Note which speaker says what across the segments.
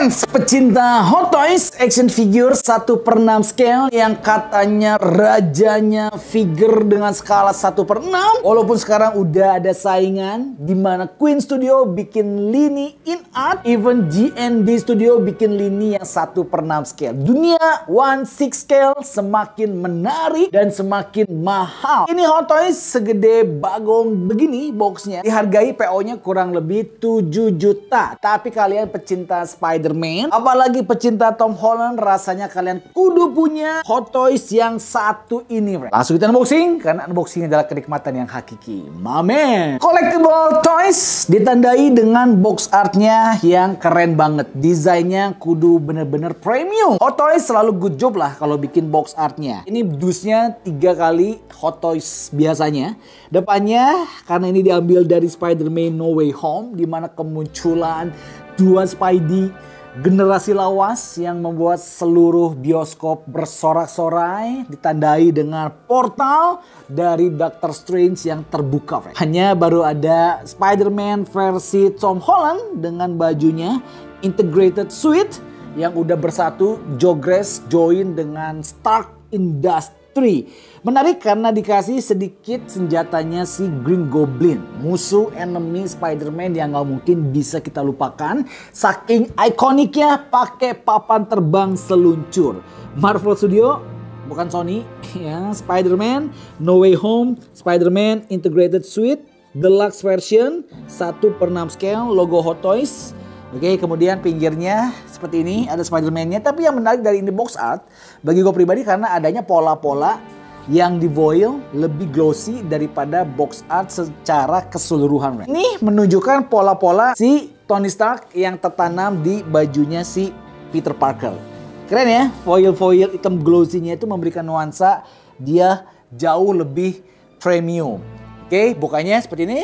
Speaker 1: Friends, pecinta Hot Toys action figure 1/6 scale yang katanya rajanya figure dengan skala 1/6. Walaupun sekarang udah ada saingan di mana Queen Studio bikin lini in art, even GND Studio bikin lini yang 1/6 scale. Dunia 1/6 scale semakin menarik dan semakin mahal. Ini Hot Toys segede bagong begini boxnya, dihargai PO-nya kurang lebih 7 juta. Tapi kalian pecinta Spider-Man, apalagi pecinta Tom Holland, rasanya kalian kudu punya Hot Toys yang satu ini, friend. Langsung kita unboxing, karena unboxing adalah kenikmatan yang hakiki. Mamen. Collectible Toys ditandai dengan box artnya yang keren banget. Desainnya kudu bener-bener premium. Hot Toys selalu good job lah kalau bikin box artnya. Ini dusnya 3 kali Hot Toys biasanya. Depannya, karena ini diambil dari Spider-Man No Way Home, dimana kemunculan dua Spidey generasi lawas yang membuat seluruh bioskop bersorak-sorai, ditandai dengan portal dari Doctor Strange yang terbuka, friend. Hanya baru ada Spider-Man versi Tom Holland dengan bajunya integrated suit yang udah bersatu jogres join dengan Stark Industry. Menarik karena dikasih sedikit senjatanya si Green Goblin, musuh enemy Spider-Man yang gak mungkin bisa kita lupakan. Saking ikoniknya pakai papan terbang seluncur. Marvel Studio, bukan Sony, ya. Spider-Man No Way Home, Spider-Man Integrated Suite, Deluxe Version, 1/6 scale, logo Hot Toys. Oke, kemudian pinggirnya seperti ini ada Spider-Man-nya. Tapi yang menarik dari ini box art, bagi gue pribadi karena adanya pola-pola yang di foil lebih glossy daripada box art secara keseluruhan. Ini menunjukkan pola-pola si Tony Stark yang tertanam di bajunya si Peter Parker. Keren ya, foil-foil hitam glossy-nya itu memberikan nuansa dia jauh lebih premium. Oke, bukannya seperti ini.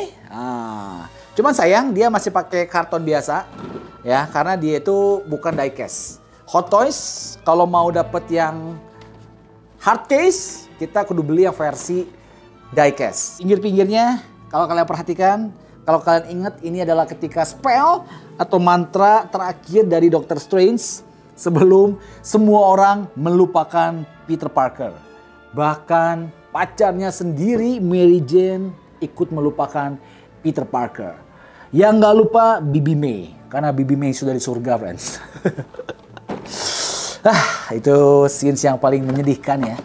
Speaker 1: Cuman sayang dia masih pakai karton biasa ya, karena dia itu bukan diecast. Hot Toys kalau mau dapet yang hard case, kita kudu beli yang versi diecast. Pinggir-pinggirnya kalau kalian perhatikan, kalau kalian ingat, ini adalah ketika spell atau mantra terakhir dari Doctor Strange sebelum semua orang melupakan Peter Parker. Bahkan pacarnya sendiri, Mary Jane, ikut melupakan Peter Parker. Yang gak lupa Bibi May, karena Bibi May sudah di surga, friends. Itu scenes yang paling menyedihkan ya.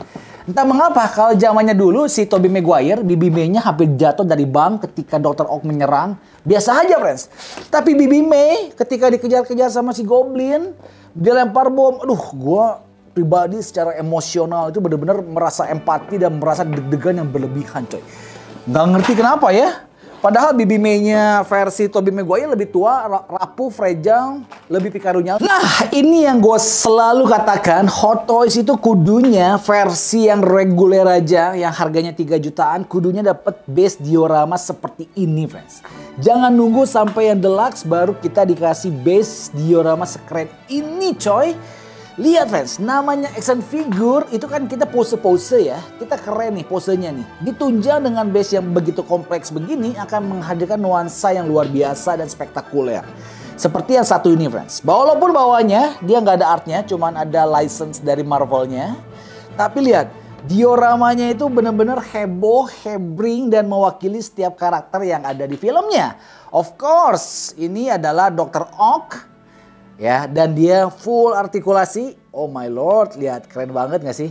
Speaker 1: Entah mengapa kalau zamannya dulu si Tobey Maguire, Bibi May-nya hampir jatuh dari bank ketika Dr. Ock menyerang. Biasa aja, friends. Tapi Bibi May ketika dikejar-kejar sama si Goblin, dia lempar bom. Aduh, gua pribadi secara emosional itu benar-benar merasa empati dan merasa deg-degan yang berlebihan, coy. Nggak ngerti kenapa ya. Padahal Bibi May-nya versi Tobey Maguire lebih tua, rapuh, fragile, lebih pikarunya. Nah, ini yang gue selalu katakan, Hot Toys itu kudunya versi yang reguler aja, yang harganya 3 jutaan, kudunya dapat base diorama seperti ini, friends. Jangan nunggu sampai yang deluxe baru kita dikasih base diorama sekeren ini, coy. Lihat, friends, namanya action figure itu kan kita pose-pose ya. Kita keren nih posenya nih. Ditunjang dengan base yang begitu kompleks begini akan menghadirkan nuansa yang luar biasa dan spektakuler. Seperti yang satu ini, friends. Walaupun bawahnya dia nggak ada artnya, cuman ada license dari Marvelnya. Tapi lihat, dioramanya itu benar-benar heboh, hebring dan mewakili setiap karakter yang ada di filmnya. Of course, ini adalah Dr. Ock. Ya, dan dia full artikulasi. Oh my lord, lihat keren banget gak sih?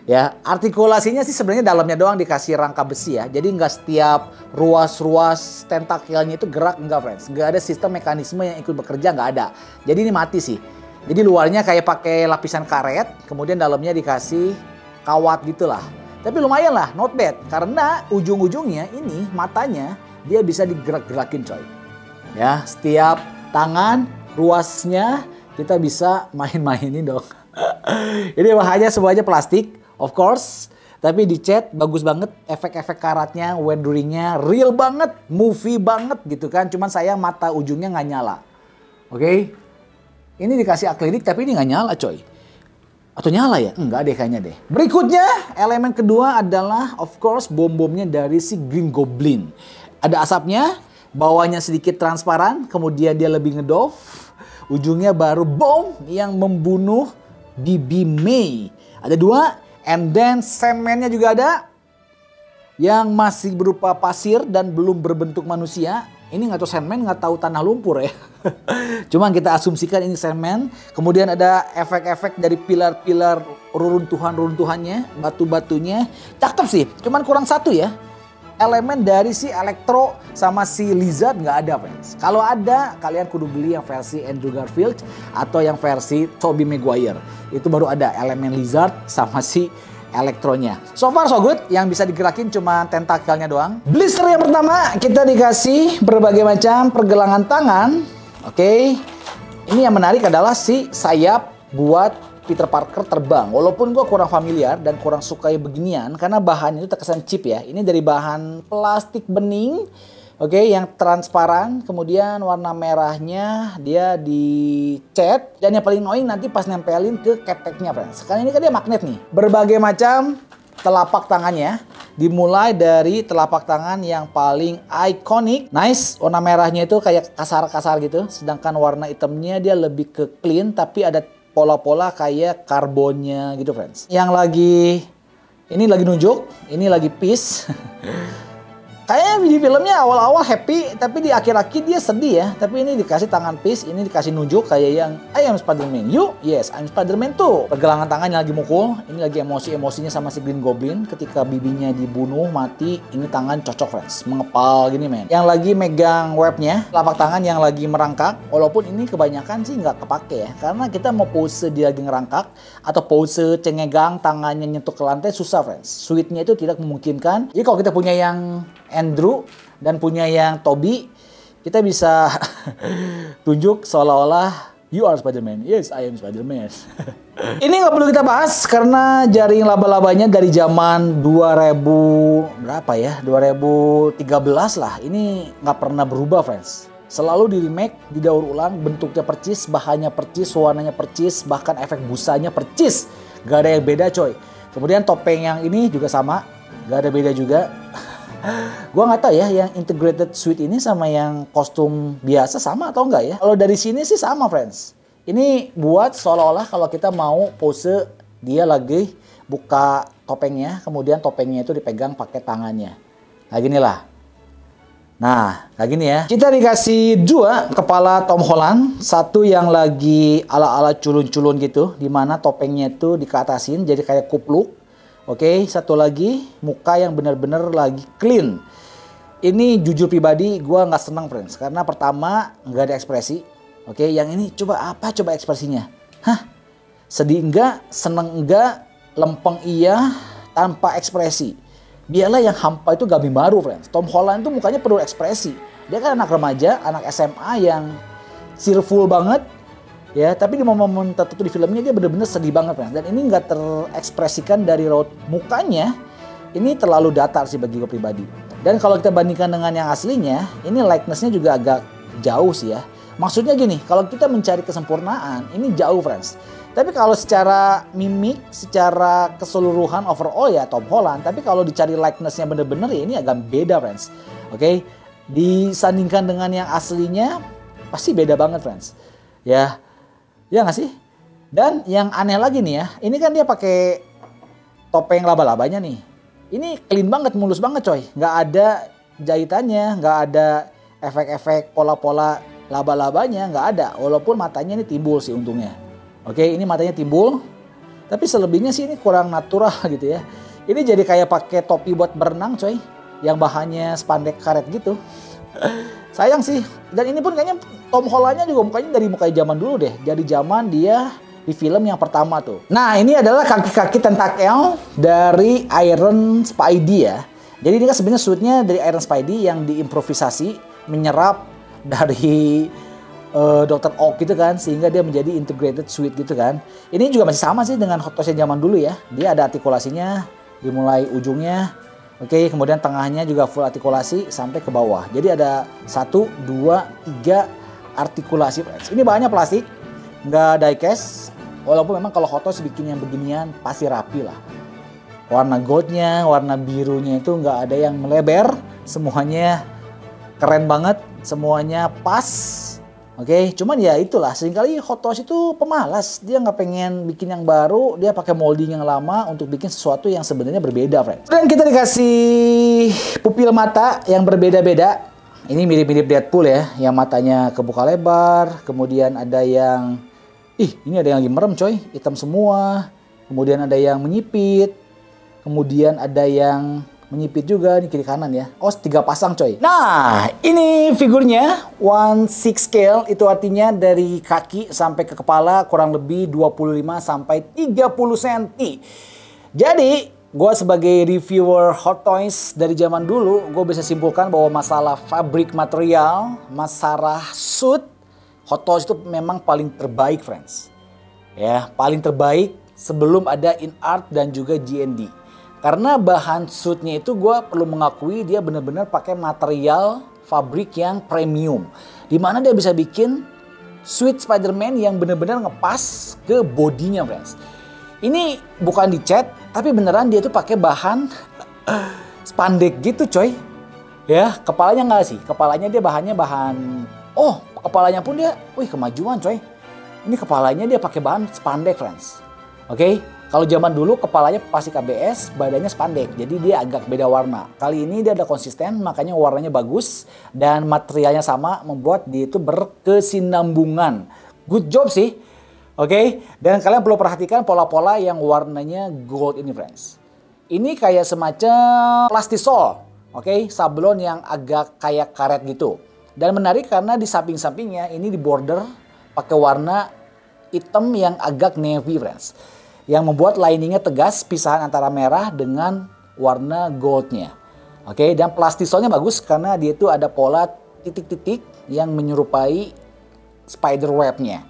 Speaker 1: Ya, artikulasinya sih sebenarnya dalamnya doang dikasih rangka besi ya. Jadi nggak setiap ruas-ruas tentakelnya itu gerak, enggak, friends. Nggak ada sistem mekanisme yang ikut bekerja, nggak ada. Jadi ini mati sih. Jadi luarnya kayak pakai lapisan karet, kemudian dalamnya dikasih kawat gitulah. Tapi lumayan lah, not bad. Karena ujung-ujungnya ini matanya dia bisa digerak-gerakin, coy. Ya, setiap tangan ruasnya kita bisa main-mainin dong. Ini bahannya semuanya plastik, of course. Tapi dicat bagus banget, efek-efek karatnya, weatheringnya real banget, movie banget gitu kan. Cuman sayang mata ujungnya nggak nyala. Oke? Ini dikasih akrilik tapi ini nggak nyala, coy. Atau nyala ya? Enggak deh kayaknya deh. Berikutnya, elemen kedua adalah of course bom-bomnya dari si Green Goblin. Ada asapnya, bawahnya sedikit transparan, kemudian dia lebih ngedove. ujungnya baru bom yang membunuh BB May. Ada 2, and then Sandman-nya juga ada yang masih berupa pasir dan belum berbentuk manusia. Ini nggak tahu Sandman, nggak tahu tanah lumpur ya. Cuman kita asumsikan ini Sandman. Kemudian ada efek-efek dari pilar-pilar reruntuhan-reruntuhannya, batu-batunya. Cakep sih, cuman kurang satu ya. Elemen dari si Electro sama si Lizard nggak ada, friends. Kalau ada, kalian kudu beli yang versi Andrew Garfield atau yang versi Tobey Maguire. Itu baru ada elemen Lizard sama si Elektronya. So far so good, yang bisa digerakin cuma tentakelnya doang. Blister yang pertama, kita dikasih berbagai macam pergelangan tangan. Oke. Ini yang menarik adalah si sayap buat Peter Parker terbang. Walaupun gue kurang familiar dan kurang suka beginian karena bahannya itu terkesan cheap ya. Ini dari bahan plastik bening, oke, yang transparan. Kemudian warna merahnya dia dicat. Dan yang paling annoying nanti pas nempelin ke keteknya, friends. Karena ini kan dia magnet nih. Berbagai macam telapak tangannya. Dimulai dari telapak tangan yang paling ikonik. Nice, warna merahnya itu kayak kasar-kasar gitu. Sedangkan warna hitamnya dia lebih ke clean tapi ada pola-pola kayak karbonnya gitu, friends. Yang ini lagi nunjuk, ini lagi peace. Kayaknya di filmnya awal-awal happy, tapi di akhir-akhir dia sedih ya. Tapi ini dikasih tangan peace, ini dikasih nunjuk kayak yang I am Spider-Man. You? Yes, I'm Spider-Man too. Pergelangan tangannya lagi mukul, ini lagi emosi-emosinya sama si Green Goblin. Ketika bibinya dibunuh, mati, ini tangan cocok, friends. Mengepal gini, men. Yang lagi megang webnya, telapak tangan yang lagi merangkak. Walaupun ini kebanyakan sih nggak kepake ya. Karena kita mau pose dia lagi ngerangkak, atau pose cengegang tangannya nyentuh ke lantai, susah, friends. Suite-nya itu tidak memungkinkan. Jadi kalau kita punya yang Andrew dan punya yang Tobey, kita bisa tunjuk seolah-olah you are Spider-Man. Yes, I am Spider-Man. Ini nggak perlu kita bahas karena jaring laba-labanya dari zaman 2000 berapa ya? 2013 lah. Ini nggak pernah berubah, friends. Selalu di remake, didaur ulang, bentuknya percis, bahannya percis, warnanya percis, bahkan efek busanya percis. Gak ada yang beda, coy. Kemudian topeng yang ini juga sama, gak ada beda juga. Gua nggak tahu ya yang integrated suite ini sama yang kostum biasa sama atau enggak ya. Kalau dari sini sih sama, friends. Ini buat seolah-olah kalau kita mau pose dia lagi buka topengnya, kemudian topengnya itu dipegang pakai tangannya. Nah gini lah. Nah kayak gini ya. Kita dikasih 2 kepala Tom Holland, satu yang lagi ala-ala culun-culun gitu, dimana topengnya itu dikeatasin jadi kayak kupluk. Oke, satu lagi muka yang benar-benar lagi clean. Ini jujur pribadi gue nggak senang, friends, karena pertama nggak ada ekspresi. Oke, yang ini coba ekspresinya? Hah? Sedih enggak, seneng enggak, lempeng iya, tanpa ekspresi. Biarlah yang hampa itu Gabi Baru, friends. Tom Holland itu mukanya penuh ekspresi. Dia kan anak remaja, anak SMA yang cheerful banget. Ya, tapi di momen-momen tertentu di filmnya dia benar-benar sedih banget, friends. Dan ini nggak terekspresikan dari raut mukanya. Ini terlalu datar sih bagi gue pribadi. Dan kalau kita bandingkan dengan yang aslinya, ini likeness-nya juga agak jauh sih ya. Maksudnya gini, kalau kita mencari kesempurnaan, ini jauh, friends. Tapi kalau secara mimik, secara keseluruhan overall ya Tom Holland. Tapi kalau dicari likeness-nya bener-bener ya ini agak beda, friends. Oke, disandingkan dengan yang aslinya, pasti beda banget, friends. Ya nggak sih? Dan yang aneh lagi nih ya, ini kan dia pakai topeng laba-labanya nih. Ini clean banget, mulus banget, coy. Nggak ada jahitannya, nggak ada efek-efek pola-pola laba-labanya, nggak ada. Walaupun matanya ini timbul sih untungnya. Oke, ini matanya timbul. Tapi selebihnya sih ini kurang natural gitu ya. Ini jadi kayak pakai topi buat berenang, coy. Yang bahannya spandek karet gitu. Sayang sih. Dan ini pun kayaknya Tom Holland-nya juga mukanya dari muka zaman dulu deh. Dari zaman dia di film yang pertama tuh. Nah, ini adalah kaki-kaki tentakel dari Iron Spidey ya. Jadi ini kan sebenarnya suitnya dari Iron Spidey yang diimprovisasi, menyerap dari Dr. Oak gitu kan, sehingga dia menjadi integrated suite gitu kan. Ini juga masih sama sih dengan Hot Toys yang zaman dulu ya. Dia ada artikulasinya, dimulai ujungnya. Oke, kemudian tengahnya juga full artikulasi sampai ke bawah. Jadi ada 1, 2, 3 artikulasi. Ini bahannya plastik, nggak diecast. Walaupun memang kalau Hot Toys bikin yang beginian pasti rapi lah. Warna goldnya, warna birunya itu nggak ada yang melebar. Semuanya keren banget, semuanya pas. Oke, cuman ya itulah, seringkali Hot Toys itu pemalas. Dia nggak pengen bikin yang baru, dia pakai molding yang lama untuk bikin sesuatu yang sebenarnya berbeda, friends. Dan kita dikasih pupil mata yang berbeda-beda. Ini mirip-mirip Deadpool ya, yang matanya kebuka lebar. Kemudian ada yang, ini ada yang lagi merem coy, hitam semua. Kemudian ada yang menyipit. Kemudian ada yang menyipit juga, ini kiri kanan ya. Oh, 3 pasang coy. Nah, ini figurnya 1/6 scale, itu artinya dari kaki sampai ke kepala kurang lebih 25 sampai 30 cm. Jadi, gue sebagai reviewer Hot Toys dari zaman dulu, gue bisa simpulkan bahwa masalah fabrik material, masalah suit, Hot Toys itu memang paling terbaik, friends. Ya, paling terbaik sebelum ada InArt dan juga G&D. Karena bahan suitnya itu gue perlu mengakui dia benar-benar pakai material fabrik yang premium. Dimana dia bisa bikin suit Spider-Man yang benar-benar ngepas ke bodinya, friends. Ini bukan dicat, tapi beneran dia tuh pakai bahan spandek gitu coy. Ya, kepalanya nggak sih? Kepalanya dia bahannya bahan... Oh, kepalanya pun dia... Wih, kemajuan coy. Ini kepalanya dia pakai bahan spandek, friends. Oke? Kalau zaman dulu kepalanya pasti KBS, badannya spandek. Jadi dia agak beda warna. Kali ini dia ada konsisten, makanya warnanya bagus. Dan materialnya sama, membuat dia itu berkesinambungan. Good job sih. Oke? Dan kalian perlu perhatikan pola-pola yang warnanya gold ini, friends. Ini kayak semacam plastisol. Oke? Sablon yang agak kayak karet gitu. Dan menarik karena di samping-sampingnya ini di border pakai warna hitam yang agak navy, friends. Yang membuat liningnya tegas, pisahan antara merah dengan warna goldnya. Oke, dan plastisolnya bagus karena dia itu ada pola titik-titik yang menyerupai spider webnya.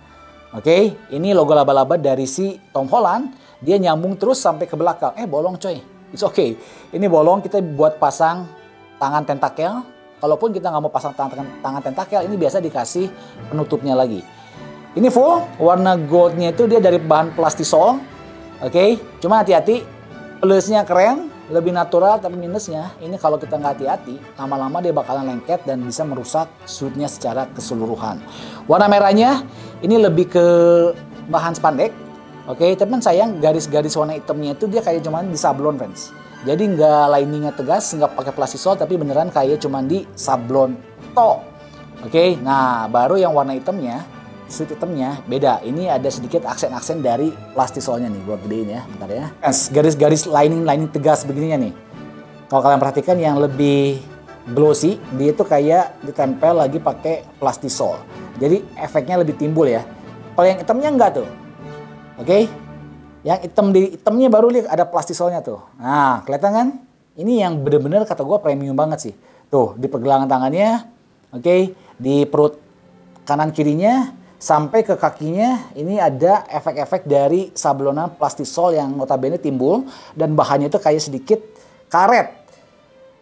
Speaker 1: Oke, ini logo laba-laba dari si Tom Holland. Dia nyambung terus sampai ke belakang. Bolong coy. It's okay. Ini bolong, kita buat pasang tangan tentakel. Kalaupun kita nggak mau pasang tangan tentakel, ini biasa dikasih penutupnya lagi. Ini full, warna goldnya itu dia dari bahan plastisol. Oke, cuma hati-hati, plusnya keren, lebih natural, tapi minusnya ini kalau kita nggak hati-hati, lama-lama dia bakalan lengket dan bisa merusak suitnya secara keseluruhan. Warna merahnya ini lebih ke bahan spandek, oke, tapi kan sayang garis-garis warna hitamnya itu dia kayak cuman di sablon, friends. Jadi nggak liningnya tegas, nggak pakai plastisol, tapi beneran kayak cuman di sablon tok. Oke, nah baru yang warna hitamnya, suit hitamnya beda. Ini ada sedikit aksen-aksen dari plastisolnya nih, gua gedein ya, bentar ya. Garis-garis lining tegas begininya nih. Kalau kalian perhatikan yang lebih glossy, dia itu kayak ditempel lagi pakai plastisol. Jadi efeknya lebih timbul ya. Kalau yang hitamnya enggak tuh. Oke? Yang hitamnya baru lihat ada plastisolnya tuh. Nah, kelihatan kan? Ini yang bener-bener kata gua premium banget sih. Tuh, di pergelangan tangannya, oke, di perut kanan kirinya, sampai ke kakinya ini ada efek-efek dari sablonan plastisol yang notabene timbul dan bahannya itu kayak sedikit karet.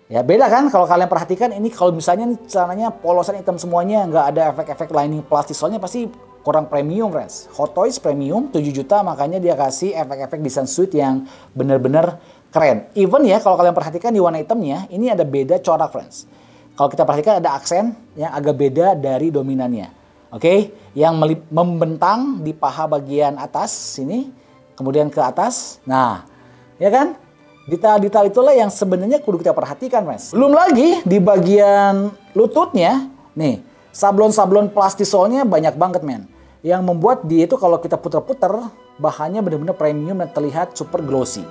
Speaker 1: Ya beda kan kalau kalian perhatikan ini, kalau misalnya celananya polosan hitam semuanya, nggak ada efek-efek lining plastisolnya, pasti kurang premium, friends. Hot Toys premium 7 juta, makanya dia kasih efek-efek desain suit yang bener-bener keren. Even ya kalau kalian perhatikan di warna hitamnya ini ada beda corak, friends. Kalau kita perhatikan ada aksen yang agak beda dari dominannya. Oke, yang membentang di paha bagian atas sini, kemudian ke atas. Nah, ya kan? Detail-detail itulah yang sebenarnya kudu kita perhatikan, Mas. Belum lagi di bagian lututnya, nih, sablon-sablon plastisolnya banyak banget, men. Yang membuat dia itu kalau kita puter-puter, bahannya benar-benar premium dan terlihat super glossy.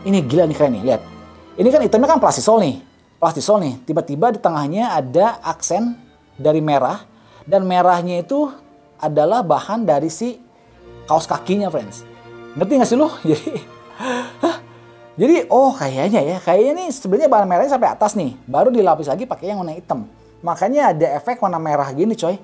Speaker 1: Ini gila nih, keren nih, lihat. Ini kan hitamnya kan plastisol nih. Tiba-tiba di tengahnya ada aksen dari merah. Dan merahnya itu adalah bahan dari si kaos kakinya, friends. Ngerti gak sih lo? Jadi kayaknya nih sebenarnya bahan merahnya sampai atas nih. Baru dilapis lagi pakai yang warna hitam. Makanya ada efek warna merah gini, coy.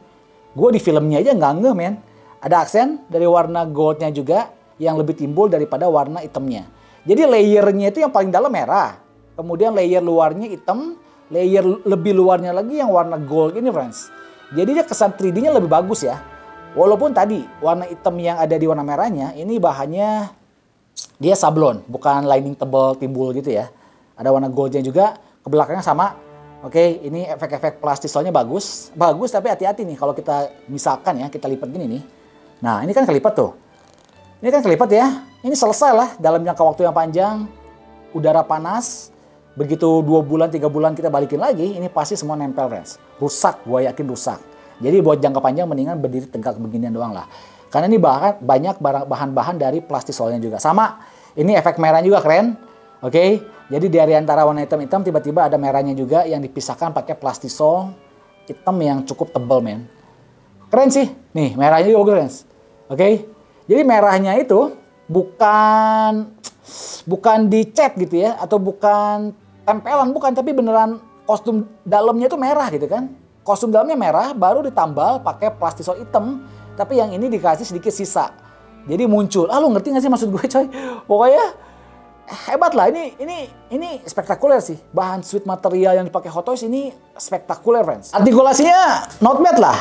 Speaker 1: Gue di filmnya aja nggak ngeh, men. Ada aksen dari warna goldnya juga yang lebih timbul daripada warna hitamnya. Jadi layernya itu yang paling dalam merah. Kemudian layer luarnya hitam. Layer lebih luarnya lagi yang warna gold ini, friends. Jadi dia kesan 3D-nya lebih bagus ya. Walaupun tadi warna hitam yang ada di warna merahnya, ini bahannya dia sablon, bukan lining tebal timbul gitu ya. Ada warna goldnya juga, ke belakangnya sama Oke, ini efek-efek plastisolnya bagus. Bagus tapi hati-hati nih kalau kita misalkan ya, kita lipat gini nih. Nah, ini kan kelipat tuh. Ini kan kelipat ya. Ini selesai lah dalam jangka waktu yang panjang. Udara panas. Begitu 2 bulan, 3 bulan kita balikin lagi, ini pasti semua nempel, friends. Rusak, gue yakin rusak. Jadi buat jangka panjang mendingan berdiri tegak beginian doang lah. Karena ini banyak bahan-bahan dari plastisolnya juga. Sama, ini efek merah juga keren. Oke, jadi dari antara warna hitam-hitam tiba-tiba ada merahnya juga yang dipisahkan pakai plastisol hitam yang cukup tebal, men. Keren sih. Nih, merahnya juga keren. Oke. Jadi merahnya itu bukan dicat gitu ya, atau bukan tempelan, bukan, tapi beneran kostum dalamnya itu merah gitu kan. Kostum dalamnya merah baru ditambal pakai plastisol hitam, tapi yang ini dikasih sedikit sisa. Jadi muncul. Ah, lu ngerti gak sih maksud gue, coy? Pokoknya hebat lah, ini spektakuler sih. Bahan suit material yang dipakai Hot Toys ini spektakuler, friends. Artikulasinya not bad lah.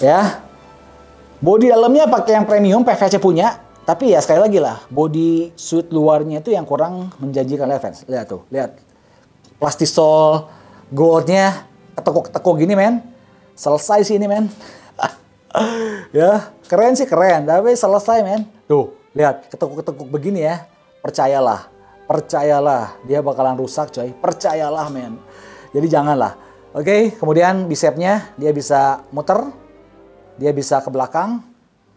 Speaker 1: Ya. Bodi dalamnya pakai yang premium PVC punya, tapi ya sekali lagi lah, bodi suit luarnya itu yang kurang menjanjikan, lihat, friends. Lihat tuh, lihat. Plastisol goldnya ketekuk-ketekuk gini, men. Selesai sih ini, men. Ya, keren sih keren, tapi selesai, men. Tuh, lihat, ketekuk-ketekuk begini ya. Percayalah, dia bakalan rusak, coy. Percayalah, men. Jadi janganlah. Oke, kemudian bicepnya dia bisa muter, dia bisa ke belakang,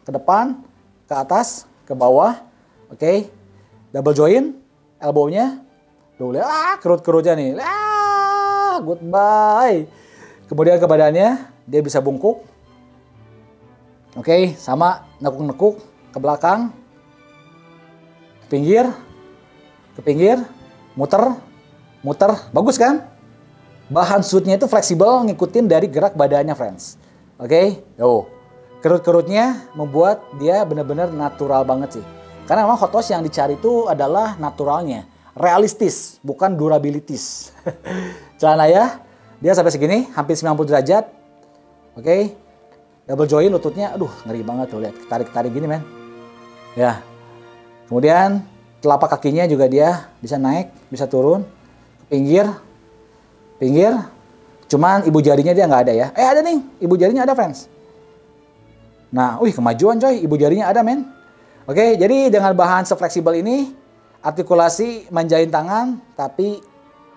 Speaker 1: ke depan, ke atas, ke bawah. Oke, double joint, elbow-nya. Tuh, lihat, kerut-kerutnya nih. Goodbye. Kemudian ke badannya, dia bisa bungkuk. Oke, sama nekuk-nekuk ke belakang. Ke pinggir, muter, bagus kan? Bahan suitnya itu fleksibel, ngikutin dari gerak badannya, friends. Oke, tuh, kerut-kerutnya membuat dia benar-benar natural banget sih. Karena memang Hot Toys yang dicari itu adalah naturalnya, realistis, bukan durabilities. Celana ya, dia sampai segini, hampir 90 derajat. Oke, double joint lututnya, aduh ngeri banget tuh, lihat, tarik-tarik gini, men. Ya. Kemudian telapak kakinya juga dia bisa naik, bisa turun, ke pinggir. Cuman ibu jarinya dia nggak ada ya. Ada nih, ibu jarinya ada, friends. Nah, kemajuan, coy, ibu jarinya ada, men. Oke, jadi dengan bahan sefleksibel ini, artikulasi manjain tangan, tapi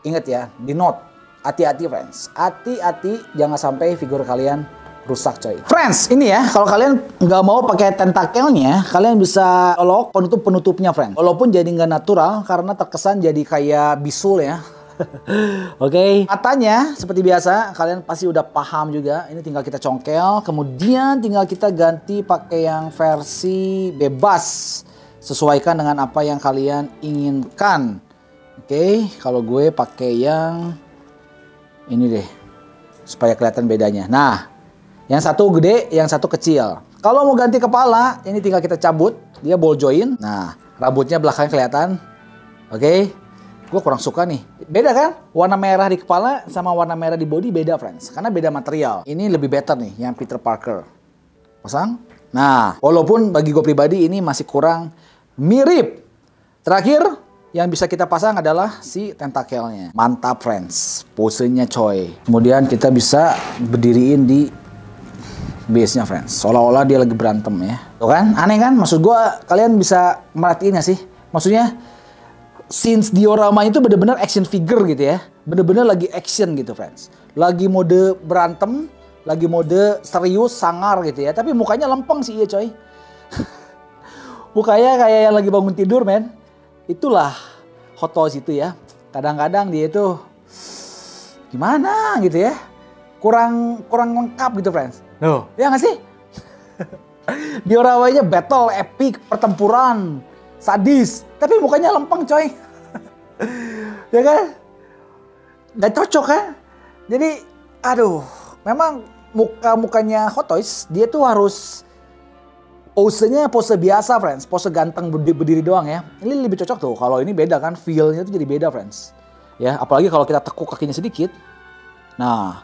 Speaker 1: ingat ya, di note, hati-hati, friends. Hati-hati, jangan sampai figur kalian rusak, coy. Friends, ini ya, kalau kalian nggak mau pakai tentakelnya, kalian bisa olok penutupnya, friends. Walaupun jadi nggak natural, karena terkesan jadi kayak bisul ya. Oke. Matanya, seperti biasa, kalian pasti udah paham juga. Ini tinggal kita congkel, kemudian tinggal kita ganti pakai yang versi bebas. Sesuaikan dengan apa yang kalian inginkan. Oke, kalau gue pakai yang ini deh, supaya kelihatan bedanya. Nah, yang satu gede, yang satu kecil. Kalau mau ganti kepala, ini tinggal kita cabut. Dia ball joint. Nah, rambutnya belakang kelihatan. Oke. Gue kurang suka nih. Beda kan? Warna merah di kepala sama warna merah di body beda, friends. Karena beda material. Ini lebih better nih, yang Peter Parker. Pasang. Nah, walaupun bagi gue pribadi ini masih kurang mirip. Terakhir, yang bisa kita pasang adalah si tentakelnya. Mantap, friends. Posenya, coy. Kemudian kita bisa berdiriin di base-nya, friends. Seolah-olah dia lagi berantem ya. Tuh kan? Aneh kan? Maksud gue, kalian bisa merhatiin gak sih? Maksudnya, since diorama itu bener-bener action figure gitu ya. Bener-bener lagi action gitu, friends. Lagi mode berantem, lagi mode serius, sangar gitu ya. Tapi mukanya lempeng sih ya, coy. Mukanya kayak yang lagi bangun tidur, men. Itulah Hot Toys itu ya. Kadang-kadang dia itu gimana gitu ya. Kurang lengkap gitu, friends. Loh, ya nggak sih? Dioramanya battle, epic, pertempuran, sadis. Tapi mukanya lempeng, coy. Ya kan? Nggak cocok kan? Jadi, aduh. Memang mukanya Hot Toys, dia tuh harus posenya pose biasa, friends. Pose ganteng berdiri doang ya. Ini lebih cocok tuh. Kalau ini beda kan, feel-nya tuh jadi beda, friends. Ya, apalagi kalau kita tekuk kakinya sedikit. Nah,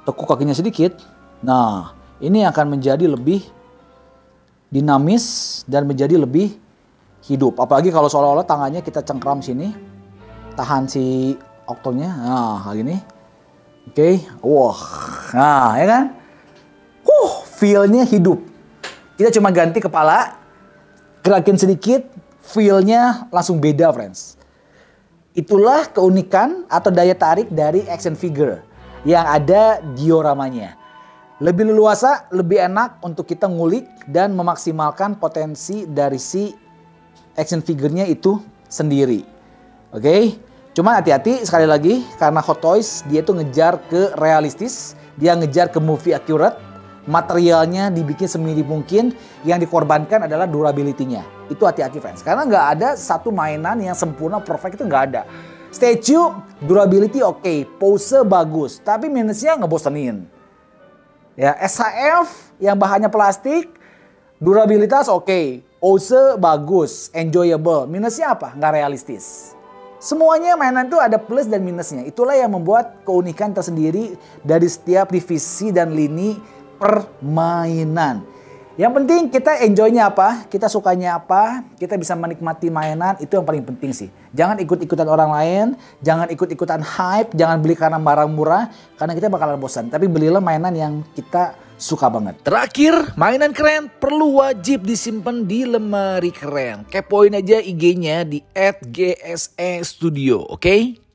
Speaker 1: tekuk kakinya sedikit. Nah, ini akan menjadi lebih dinamis dan menjadi lebih hidup. Apalagi kalau seolah-olah tangannya kita cengkram sini, tahan si oktonya. Nah, kayak gini. Oke. Wah. Nah, ya kan? Feel-nya hidup. Kita cuma ganti kepala, gerakin sedikit, feel-nya langsung beda, friends. Itulah keunikan atau daya tarik dari action figure yang ada dioramanya. Lebih leluasa, lebih enak untuk kita ngulik dan memaksimalkan potensi dari si action figure-nya itu sendiri. Oke? Cuman hati-hati sekali lagi karena Hot Toys dia tuh ngejar ke realistis, dia ngejar ke movie accurate, materialnya dibikin semirip mungkin, yang dikorbankan adalah durability-nya. Itu hati-hati friends, karena nggak ada satu mainan yang sempurna, perfect itu nggak ada. Statue, durability oke, pose bagus, tapi minusnya ngebosenin. Ya, SHF yang bahannya plastik, durabilitas oke, pose bagus, enjoyable. Minusnya apa? Nggak realistis. Semuanya mainan itu ada plus dan minusnya. Itulah yang membuat keunikan tersendiri dari setiap divisi dan lini permainan. Yang penting kita enjoy-nya apa, kita sukanya apa, kita bisa menikmati mainan, itu yang paling penting sih. Jangan ikut-ikutan orang lain, jangan ikut-ikutan hype, jangan beli karena barang murah, karena kita bakalan bosan. Tapi belilah mainan yang kita suka banget. Terakhir, mainan keren perlu wajib disimpan di lemari keren. Kepoin aja IG-nya di @gsestudio, oke?